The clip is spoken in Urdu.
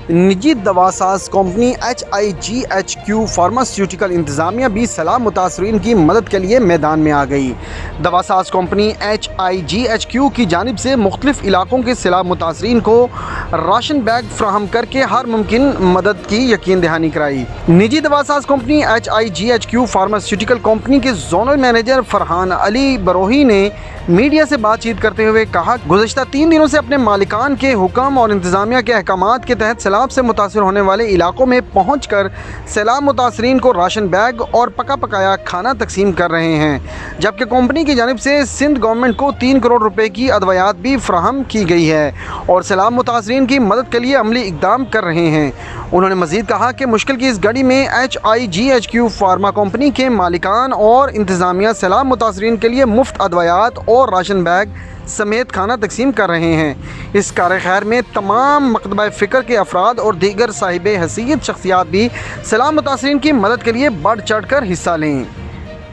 نجی دوا ساز کمپنی HIGHQ فارماسیوٹیکل انتظامیہ بھی سیلاب متاثرین کی مدد کے لیے میدان میں آ گئی۔ دوا ساز کمپنی HIGHQ کی جانب سے مختلف علاقوں کے سیلاب متاثرین کو راشن بیگ فراہم کر کے ہر ممکن مدد کی یقین دہانی کرائی۔ نجی دوا ساز کمپنی HIGHQ فارماسیوٹیکل کمپنی کے زونل مینیجر فرحان علی بروہی نے میڈیا سے بات چیت کرتے ہوئے کہا کہ گزشتہ 3 دنوں سے اپنے مالکان کے حکم اور انتظامیہ کے احکامات کے تحت سیلاب سے متاثر ہونے والے علاقوں میں پہنچ کر سیلاب متاثرین کو راشن بیگ اور پکا پکایا کھانا تقسیم کر رہے ہیں، جبکہ کمپنی کی جانب سے سندھ گورنمنٹ کو 3 کروڑ روپے کی ادویات بھی فراہم کی گئی ہے اور سیلاب متاثرین کی مدد کے لیے عملی اقدام کر رہے ہیں۔ انہوں نے مزید کہا کہ مشکل کی اس گھڑی میں HIGHQ فارما کمپنی کے مالکان اور انتظامیہ سیلاب متاثرین کے لیے مفت ادویات اور راشن بیگ سمیت کھانا تقسیم کر رہے ہیں۔ اس کار خیر میں تمام مکتبہ فکر کے افراد اور دیگر صاحب حیثیت شخصیات بھی سیلاب متاثرین کی مدد کے لیے بڑھ چڑھ کر حصہ لیں۔